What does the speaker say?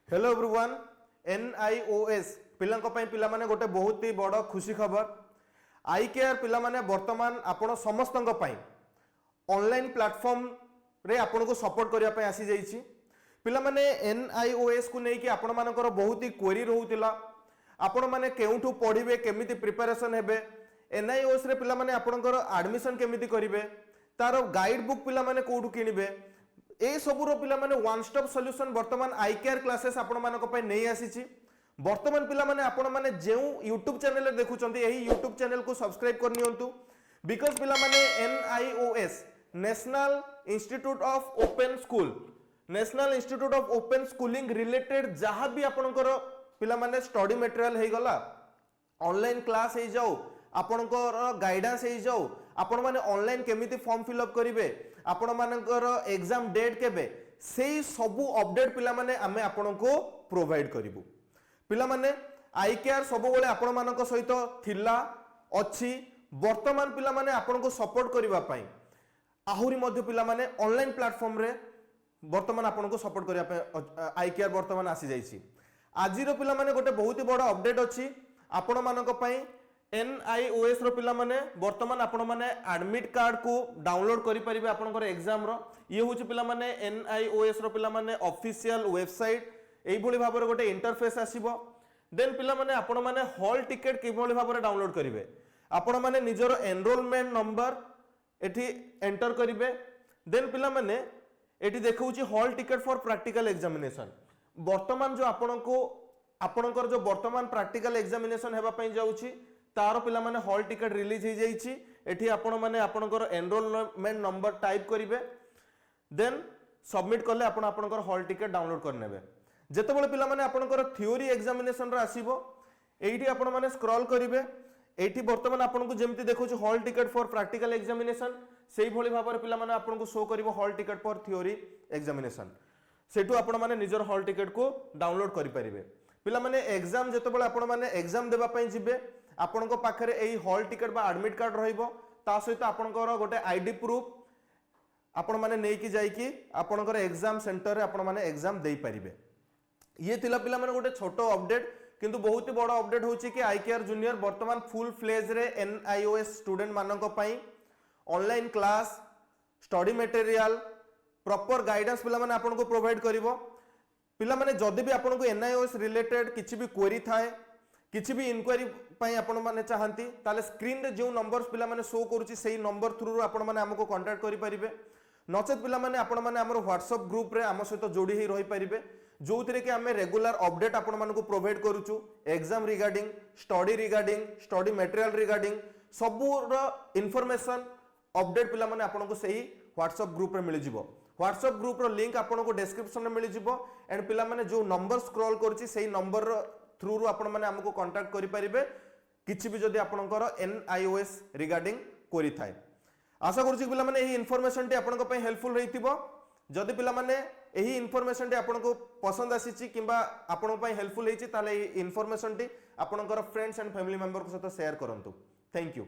Hello everyone NIOS पिलांको पई पिला माने गोटे बहुत ही बड़ खुशी खबर आई केयर पिला माने वर्तमान आपण समस्तंक पई ऑनलाइन प्लेटफॉर्म रे आपण को सपोर्ट करिया पई आसी जाईची पिला माने NIOS को नै कि आपण मानकर बहुत ही क्वेरी रहउतिला आपण माने केउठु पढिबे केमिति प्रिपरेशन हेबे NIOS रे पिला माने आपणकर एडमिशन केमिति करिवे तार गाइड बुक पिला माने कोठु किनिबे ए सबुर पिला माने वन स्टॉप सॉल्यूशन वर्तमान आई केयर क्लासेस आपण मानक पई नै आसीची वर्तमान पिला माने आपण माने जेउ YouTube चैनल रे देखुचंती एही YouTube चैनल को सब्सक्राइब कर नियंतु बिकॉज़ पिला माने NIOS national institute of open school national institute of open schooling related जहां भी आपणकर पिला माने स्टडी मटेरियल हे गला ऑनलाइन क्लास हे जाऊ आपणकर गाइडेंस हे जाऊ आपण माने ऑनलाइन केमिति फॉर्म फिलअप करिवे आपण मानकर एग्जाम डेट केबे सेही सबु अपडेट पिला माने आमे आपण को प्रोवाइड करिवु पिला माने आई केयर सब बेले आपण मानक सहित थिला अछि वर्तमान पिला माने आपण को सपोर्ट करिवा पई आहुरी मध्य पिला माने ऑनलाइन प्लेटफॉर्म रे वर्तमान आपण को सपोर्ट करिया पई आई केयर वर्तमान आसी जाईची आजिरो पिला माने गोटे बहुत ही बड़ा अपडेट अछि आपण मानक पई NIOS रो पिला माने वर्तमान आपण माने एडमिट कार्ड को डाउनलोड करि परिबे आपनकर एग्जाम रो ये होची पिला माने NIOS रो पिला माने ऑफिशियल वेबसाइट एई भली भाबरे गोटे इंटरफेस आसीबो देन पिला माने आपण माने हॉल टिकट कि भली भाबरे डाउनलोड करिवे आपण माने निजरो एनरोलमेंट नंबर एठी एंटर करिवे देन पिला माने एठी देखौची hall ticket for practical examination वर्तमान जो आपणकर जो वर्तमान प्रैक्टिकल एग्जामिनेशन हेबा पई जाउची तार पिला माने हॉल टिकट रिलीज हो जाइछि एठी आपण माने आपणकर एनरोलमेंट नंबर टाइप करिवे देन सबमिट करले आपण आपणकर हॉल टिकट डाउनलोड कर नेबे जेतेबेले पिला माने आपणकर थ्योरी एग्जामिनेशन रा आसीबो एठी आपण माने स्क्रॉल करिवे एठी वर्तमान आपण को जेमति देखौछु hall ticket for practical examination सेही भली भाबरे पिला माने आपण को शो करिवो hall ticket for theory examination सेठू आपण माने निजर हॉल टिकट को डाउनलोड करि परिबे पिला माने एग्जाम जेतेबेले आपण माने एग्जाम देबा पई जिबे आपण को पाखरे एही हॉल टिकट बा एडमिट कार्ड रहिबो ता सहित आपणकर गोटे आईडी प्रूफ आपण माने नै कि जाई कि आपणकर एग्जाम सेंटर रे आपण माने एग्जाम देई परिबे ये थिला पिला माने गोटे छोटो अपडेट किंतु बहुत ही बड़ा अपडेट होची कि आई केयर जूनियर वर्तमान फुल फ्लेज रे NIOS स्टूडेंट मानक पई online class study material proper guidance पिला माने आपण को प्रोवाइड करिवो पिला माने जदि भी आपण को NIOS रिलेटेड किछि भी क्वेरी थाए किछि भी इंक्वायरी पई आपण माने चाहंती ताले स्क्रीन रे जो नंबर्स पिला माने शो करूची सेही नंबर थ्रू आपण माने हमको कांटेक्ट करि परिबे नचेत पिला माने आपण माने हमर WhatsApp ग्रुप रे हम सहित जोड़ी ही रही परिबे जोथिरे कि हमें रेगुलर अपडेट आपण मानको प्रोवाइड करूचु exam regarding study material regarding सबुर इंफॉर्मेशन अपडेट पिला माने आपण को सेही WhatsApp ग्रुप रे मिल जिवो WhatsApp ग्रुप रो लिंक आपण को डिस्क्रिप्शन में मिल जिवो एंड पिला माने जो नंबर स्क्रॉल करूची सेही नंबर थ्रू रू आपण माने हमको कांटेक्ट करि परिबे किछि भी जदि आपणकर NIOS रिगार्डिंग कोरि थाए आशा करूची पिला माने एही इन्फॉर्मेशन टी आपन को पई हेल्पफुल रहितिबो जदि पिला माने एही इन्फॉर्मेशन टी आपन को पसंद आसीची किबा आपन को पई हेल्पफुल हेची ताले एही इन्फॉर्मेशन टी आपणकर फ्रेंड्स एंड फैमिली मेंबर को साथ शेयर करंतु थैंक यू।